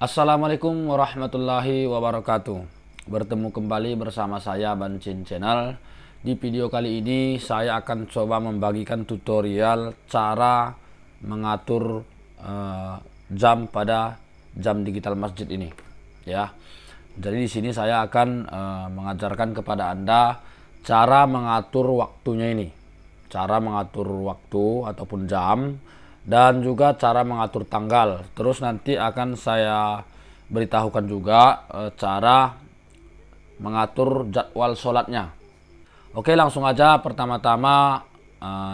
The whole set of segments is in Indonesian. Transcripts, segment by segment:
Assalamualaikum warahmatullahi wabarakatuh. Bertemu kembali bersama saya Bancin Channel. Di video kali ini saya akan coba membagikan tutorial cara mengatur jam pada jam digital masjid ini, ya. Jadi di sini saya akan mengajarkan kepada Anda cara mengatur waktunya ini, cara mengatur waktu ataupun jam, dan juga cara mengatur tanggal. Terus nanti akan saya beritahukan juga cara mengatur jadwal sholatnya. Oke, langsung aja. Pertama-tama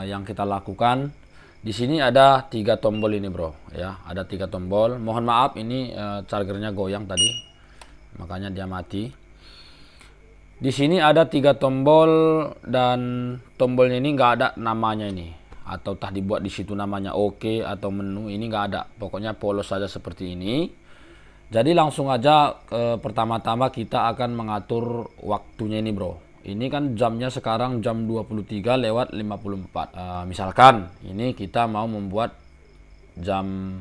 yang kita lakukan di sini ada 3 tombol ini, bro, ya. Ada 3 tombol. Mohon maaf ini chargernya goyang tadi, makanya dia mati. Di sini ada 3 tombol dan tombolnya ini nggak ada namanya ini, atau tah dibuat di situ namanya oke atau menu, ini nggak ada. Pokoknya polos saja seperti ini. Jadi langsung aja pertama-tama kita akan mengatur waktunya ini, bro. Ini kan jamnya sekarang jam 23:54. Misalkan ini kita mau membuat jam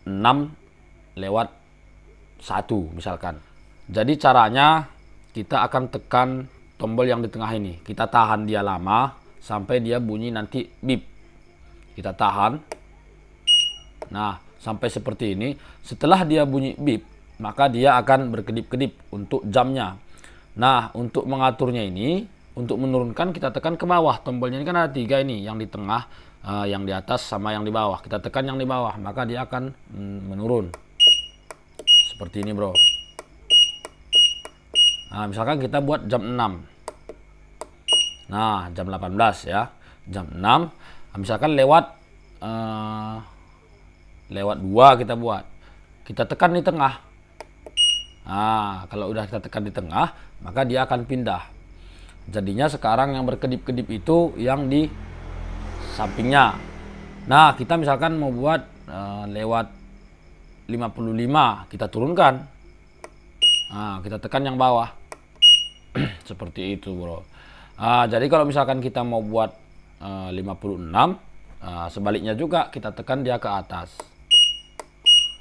6:01 misalkan. Jadi caranya kita akan tekan tombol yang di tengah ini. Kita tahan dia lama sampai dia bunyi nanti bip. Kita tahan. Nah, sampai seperti ini. Setelah dia bunyi bip, maka dia akan berkedip-kedip untuk jamnya. Nah, untuk mengaturnya ini, untuk menurunkan kita tekan ke bawah. Tombolnya ini kan ada 3 ini, yang di tengah, yang di atas, sama yang di bawah. Kita tekan yang di bawah, maka dia akan menurun. Seperti ini, bro. Nah, misalkan kita buat jam 6. Nah, jam 18 ya. Jam 6. Misalkan lewat 2 kita buat. Kita tekan di tengah. Nah, kalau udah kita tekan di tengah, maka dia akan pindah. Jadinya sekarang yang berkedip-kedip itu yang di sampingnya. Nah, kita misalkan mau buat lewat 55, kita turunkan. Nah, kita tekan yang bawah. Seperti itu, bro. Jadi kalau misalkan kita mau buat 56, sebaliknya juga kita tekan dia ke atas.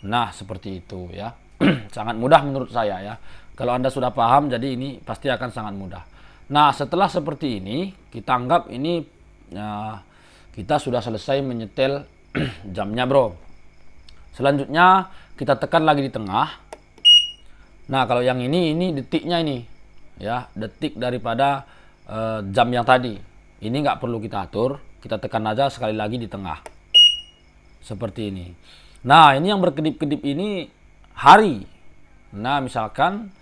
Nah, seperti itu ya. Sangat mudah menurut saya ya. Kalau Anda sudah paham, jadi ini pasti akan sangat mudah. Nah, setelah seperti ini, kita anggap ini kita sudah selesai menyetel jamnya, bro. Selanjutnya kita tekan lagi di tengah. Nah, kalau yang ini detiknya ini ya, detik daripada jam yang tadi. Ini nggak perlu kita atur, kita tekan aja sekali lagi di tengah. Seperti ini. Nah, ini yang berkedip-kedip ini hari. Nah, misalkan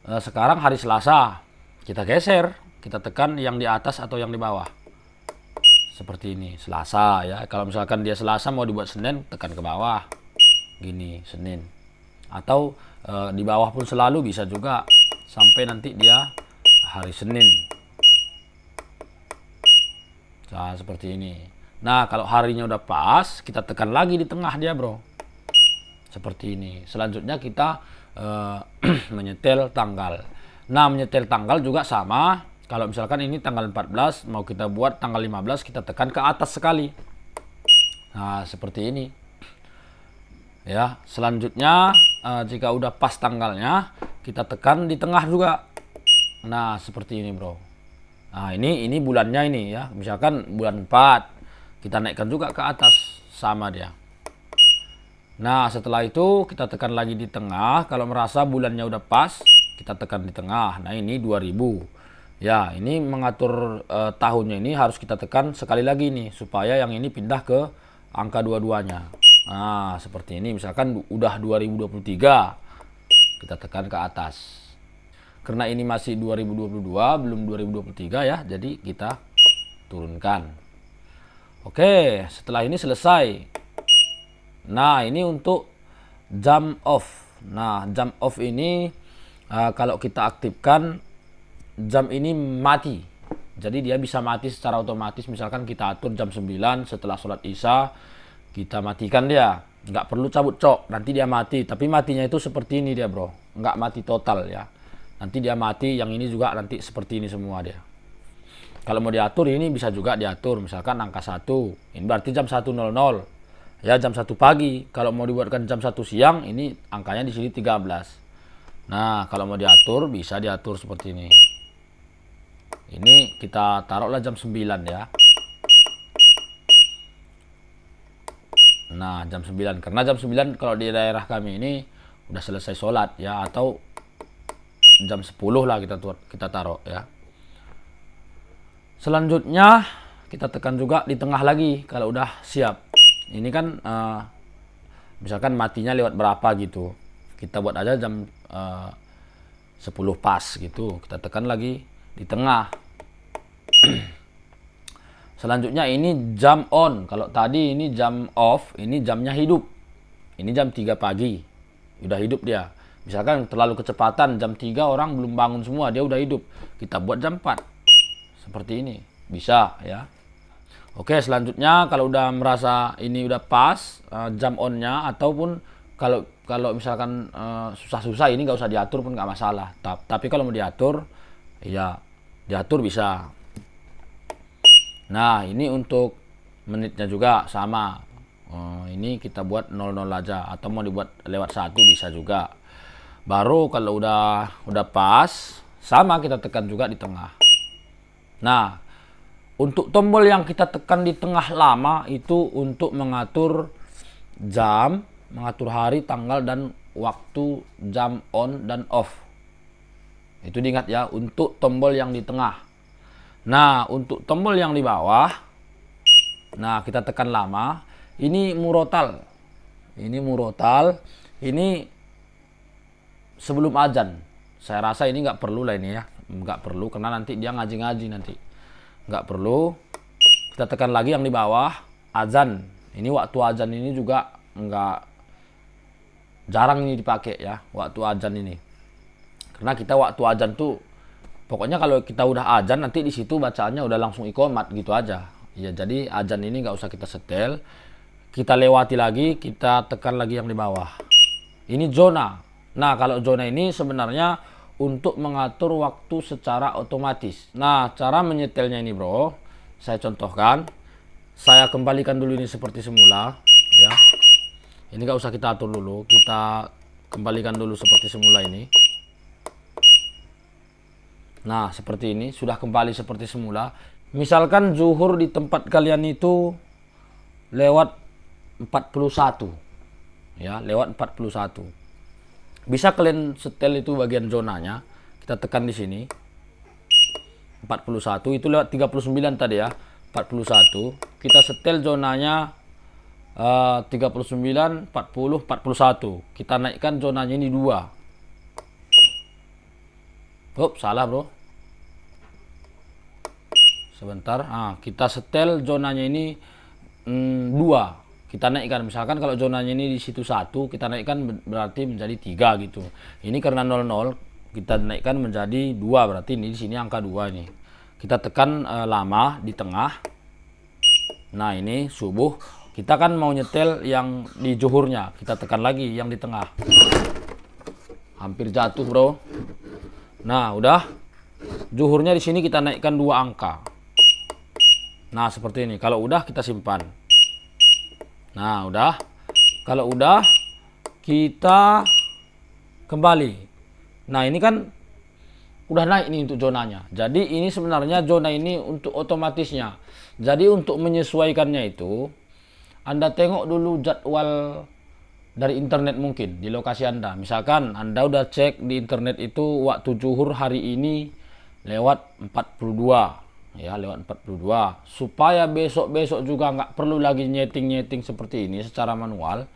sekarang hari Selasa, kita geser, kita tekan yang di atas atau yang di bawah. Seperti ini, Selasa ya. Kalau misalkan dia Selasa mau dibuat Senin, tekan ke bawah. Gini, Senin. Atau di bawah pun selalu bisa juga sampai nanti dia hari Senin. Nah, seperti ini. Nah, kalau harinya udah pas, kita tekan lagi di tengah dia, bro. Seperti ini. Selanjutnya kita menyetel tanggal. Nah, menyetel tanggal juga sama. Kalau misalkan ini tanggal 14, mau kita buat tanggal 15, kita tekan ke atas sekali. Nah, seperti ini. Ya, selanjutnya jika udah pas tanggalnya, kita tekan di tengah juga. Nah, seperti ini, bro. Nah, ini bulannya ini ya. Misalkan bulan 4, kita naikkan juga ke atas, sama dia. Nah, setelah itu kita tekan lagi di tengah. Kalau merasa bulannya udah pas, kita tekan di tengah. Nah, ini 2000. Ya, ini mengatur tahunnya ini harus kita tekan sekali lagi nih, supaya yang ini pindah ke angka dua-duanya. Nah, seperti ini. Misalkan udah 2023, kita tekan ke atas. Karena ini masih 2022, belum 2023 ya, jadi kita turunkan. Oke, setelah ini selesai. Nah, ini untuk jam off. Nah, jam off ini kalau kita aktifkan, jam ini mati. Jadi dia bisa mati secara otomatis. Misalkan kita atur jam 9 setelah sholat isya, kita matikan dia. Nggak perlu cabut cok, nanti dia mati. Tapi matinya itu seperti ini dia, bro. Nggak mati total ya. Nanti dia mati, yang ini juga nanti seperti ini semua dia. Kalau mau diatur ini bisa juga diatur, misalkan angka 1. Ini berarti jam 1.00. Ya, jam 1 pagi. Kalau mau dibuatkan jam 1 siang, ini angkanya di sini 13. Nah, kalau mau diatur, bisa diatur seperti ini. Ini kita taruhlah jam 9 ya. Nah, jam 9. Karena jam 9 kalau di daerah kami ini udah selesai sholat ya, atau jam 10 lah kita taruh ya. Selanjutnya kita tekan juga di tengah lagi kalau udah siap. Ini kan misalkan matinya lewat berapa gitu. Kita buat aja jam 10 pas gitu. Kita tekan lagi di tengah. Selanjutnya ini jam on. Kalau tadi ini jam off, ini jamnya hidup. Ini jam 3 pagi. Udah hidup dia. Misalkan terlalu kecepatan, jam 3 orang belum bangun semua, dia udah hidup. Kita buat jam 4. Seperti ini. Bisa ya. Oke, selanjutnya kalau udah merasa ini udah pas jam on-nya, ataupun kalau misalkan susah-susah, ini nggak usah diatur pun nggak masalah. Tapi kalau mau diatur, ya diatur bisa. Nah, ini untuk menitnya juga sama. Ini kita buat 00 aja, atau mau dibuat lewat 1 bisa juga. Baru kalau udah pas, sama kita tekan juga di tengah. Nah, untuk tombol yang kita tekan di tengah lama itu untuk mengatur jam, mengatur hari, tanggal, dan waktu jam on dan off. Itu diingat ya, untuk tombol yang di tengah. Nah, untuk tombol yang di bawah, nah kita tekan lama, ini murotal. Ini murotal, ini sebelum azan. Saya rasa ini nggak perlu lah ini ya. Nggak perlu, karena nanti dia ngaji-ngaji nanti. Nggak perlu. Kita tekan lagi yang di bawah, azan. Ini waktu azan ini juga nggak jarang ini dipakai ya, waktu azan ini. Karena kita waktu azan tuh, pokoknya kalau kita udah azan nanti di situ bacaannya udah langsung iqomat gitu aja. Ya, jadi azan ini nggak usah kita setel. Kita lewati lagi, kita tekan lagi yang di bawah. Ini zona. Nah, kalau zona ini sebenarnya untuk mengatur waktu secara otomatis. Nah, cara menyetelnya ini bro, saya contohkan. Saya kembalikan dulu ini seperti semula ya. Ini nggak usah kita atur dulu, kita kembalikan dulu seperti semula ini. Nah, seperti ini, sudah kembali seperti semula. Misalkan zuhur di tempat kalian itu lewat 41 ya, lewat 41. Bisa kalian setel itu bagian zonanya. Kita tekan di sini. 41 itu lewat 39 tadi ya. 41. Kita setel zonanya 39, 40, 41. Kita naikkan zonanya ini 2. Salah bro. Sebentar. Kita setel zonanya ini 2. Kita naikkan, misalkan kalau zonanya ini di situ 1, kita naikkan berarti menjadi 3 gitu. Ini karena 00, kita naikkan menjadi 2, berarti ini di sini angka 2 ini. Kita tekan lama di tengah. Nah, ini subuh. Kita kan mau nyetel yang di zuhurnya, kita tekan lagi yang di tengah. Hampir jatuh, bro. Nah, udah. Zuhurnya di sini kita naikkan 2 angka. Nah, seperti ini. Kalau udah kita simpan. Nah, udah. Kalau udah, kita kembali. Nah, ini kan udah naik nih untuk zonanya. Jadi ini sebenarnya zona ini untuk otomatisnya. Jadi untuk menyesuaikannya itu, Anda tengok dulu jadwal dari internet mungkin di lokasi Anda. Misalkan Anda udah cek di internet itu waktu zuhur hari ini lewat 42. Ya, lewat 42, supaya besok-besok juga nggak perlu lagi nyeting-nyeting seperti ini secara manual.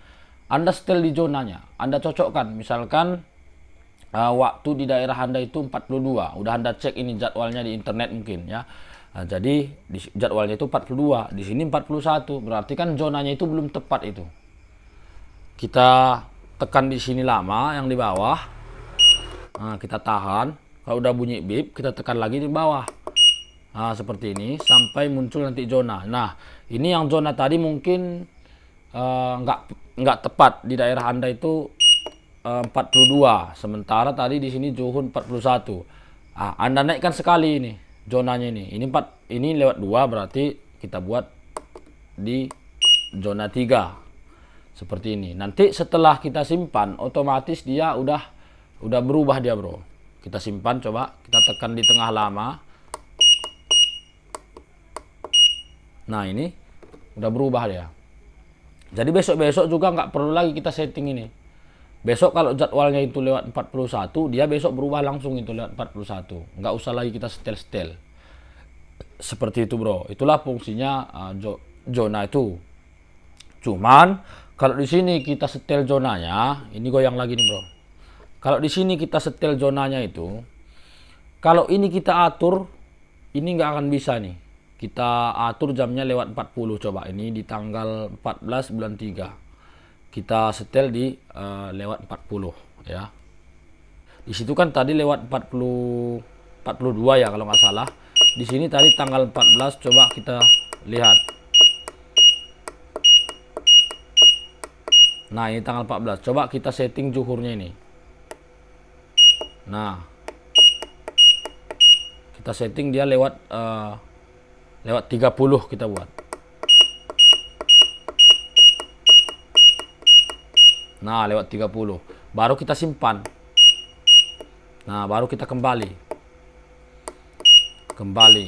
Anda setel di zonanya, Anda cocokkan. Misalkan waktu di daerah Anda itu 42, udah Anda cek ini jadwalnya di internet mungkin ya. Jadi jadwalnya itu 42, di sini 41, berarti kan zonanya itu belum tepat itu. Kita tekan di sini lama yang di bawah. Nah, kita tahan. Kalau udah bunyi bip, kita tekan lagi di bawah. Nah, seperti ini sampai muncul nanti zona. Nah, ini yang zona tadi mungkin nggak tepat di daerah Anda itu 42. Sementara tadi di sini zuhur 41. Anda naikkan sekali ini zonanya ini. Ini lewat 2, berarti kita buat di zona 3. Seperti ini. Nanti setelah kita simpan, otomatis dia udah berubah dia, bro. Kita simpan, coba kita tekan di tengah lama. Nah, ini udah berubah dia. Jadi besok-besok juga nggak perlu lagi kita setting ini. Besok kalau jadwalnya itu lewat 41, dia besok berubah langsung itu lewat 41. Nggak usah lagi kita setel-setel. Seperti itu, bro. Itulah fungsinya zona itu. Cuman kalau di sini kita setel zonanya, ini goyang lagi nih, bro. Kalau di sini kita setel zonanya itu, kalau ini kita atur, ini nggak akan bisa nih. Kita atur jamnya lewat 40. Coba ini di tanggal 14 bulan 3. Kita setel di lewat 40 ya. Di situ kan tadi lewat 42 ya kalau nggak salah. Di sini tadi tanggal 14, coba kita lihat. Nah, ini tanggal 14. Coba kita setting zuhurnya ini. Nah, kita setting dia lewat 30 kita buat. Nah, lewat 30. Baru kita simpan. Nah, baru kita kembali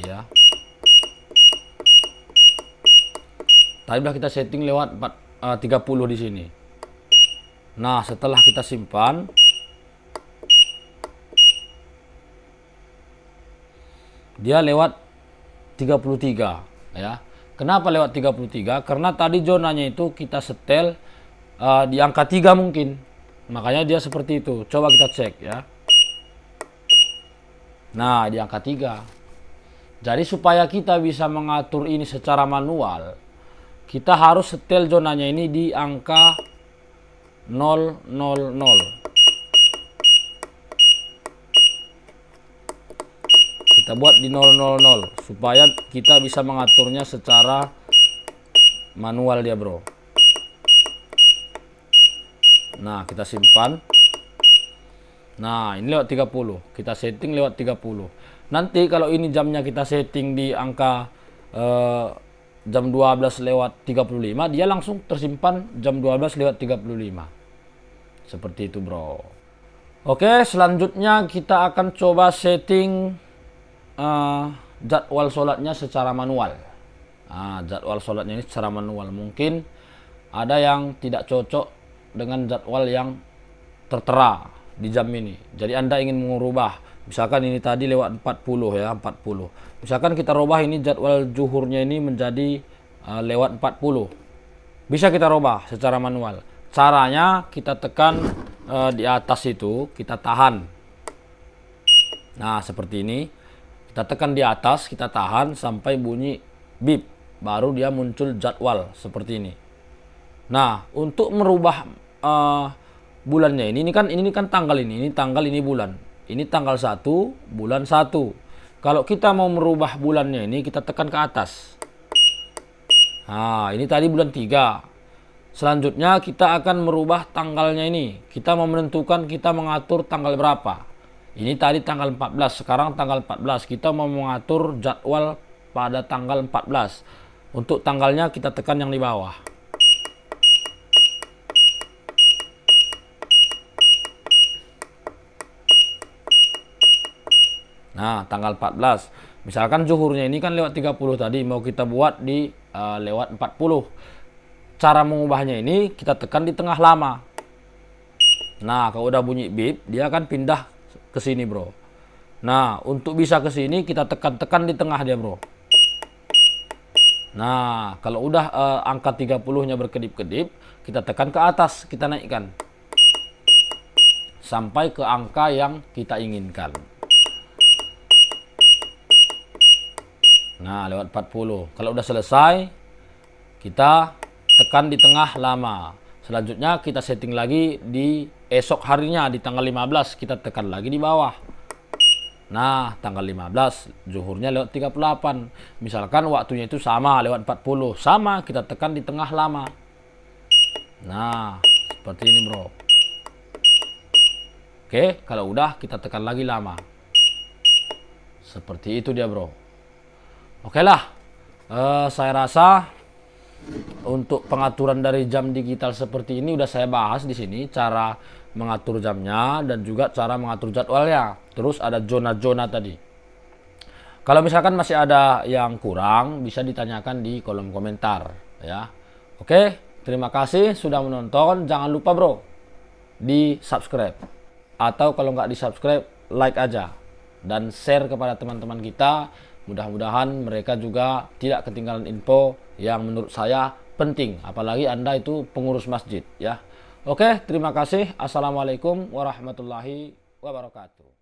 ya. Tadi sudah kita setting lewat 30 di sini. Nah, setelah kita simpan, dia lewat 33 ya. Kenapa lewat 33? Karena tadi zonanya itu kita setel di angka 3 mungkin. Makanya dia seperti itu. Coba kita cek ya. Nah, di angka 3. Jadi supaya kita bisa mengatur ini secara manual, kita harus setel zonanya ini di angka 000. Kita buat di 000 supaya kita bisa mengaturnya secara manual dia, bro. Nah, kita simpan. Nah, ini lewat 30. Kita setting lewat 30. Nanti kalau ini jamnya kita setting di angka jam 12 lewat 35, dia langsung tersimpan jam 12 lewat 35. Seperti itu, bro. Oke, selanjutnya kita akan coba setting jadwal sholatnya secara manual. Jadwal sholatnya ini secara manual. Mungkin ada yang tidak cocok dengan jadwal yang tertera di jam ini. Jadi Anda ingin mengubah, misalkan ini tadi lewat 40 ya, 40. Misalkan kita rubah ini jadwal zuhurnya ini menjadi lewat 40. Bisa kita rubah secara manual. Caranya kita tekan di atas itu, kita tahan. Nah, seperti ini. Kita tekan di atas, kita tahan sampai bunyi bip, baru dia muncul jadwal seperti ini. Nah, untuk merubah bulannya ini kan tanggal ini tanggal, ini bulan. Ini tanggal 1 bulan 1. Kalau kita mau merubah bulannya ini, kita tekan ke atas. Nah, ini tadi bulan 3. Selanjutnya kita akan merubah tanggalnya ini. Kita mau menentukan kita mengatur tanggal berapa. Ini tadi tanggal 14, sekarang tanggal 14. Kita mau mengatur jadwal pada tanggal 14. Untuk tanggalnya kita tekan yang di bawah. Nah, tanggal 14. Misalkan zuhurnya ini kan lewat 30 tadi, mau kita buat di lewat 40. Cara mengubahnya ini kita tekan di tengah lama. Nah, kalau udah bunyi bip, dia akan pindah ke sini, bro. Nah, untuk bisa ke sini kita tekan-tekan di tengah dia, bro. Nah, kalau udah angka 30-nya berkedip-kedip, kita tekan ke atas, kita naikkan sampai ke angka yang kita inginkan. Nah, lewat 40. Kalau udah selesai, kita tekan di tengah lama. Selanjutnya kita setting lagi di esok harinya, di tanggal 15, kita tekan lagi di bawah. Nah, tanggal 15, zuhurnya lewat 38. Misalkan waktunya itu sama, lewat 40. Sama, kita tekan di tengah lama. Nah, seperti ini, bro. Oke, kalau udah kita tekan lagi lama. Seperti itu dia, bro. Oke lah, saya rasa untuk pengaturan dari jam digital seperti ini udah saya bahas di sini, cara mengatur jamnya dan juga cara mengatur jadwalnya. Terus ada zona-zona tadi. Kalau misalkan masih ada yang kurang, bisa ditanyakan di kolom komentar ya. Oke, terima kasih sudah menonton. Jangan lupa bro, di subscribe. Atau kalau nggak di subscribe, like aja. Dan share kepada teman-teman kita. Mudah-mudahan mereka juga tidak ketinggalan info yang menurut saya penting. Apalagi Anda itu pengurus masjid ya. Oke, terima kasih. Assalamualaikum warahmatullahi wabarakatuh.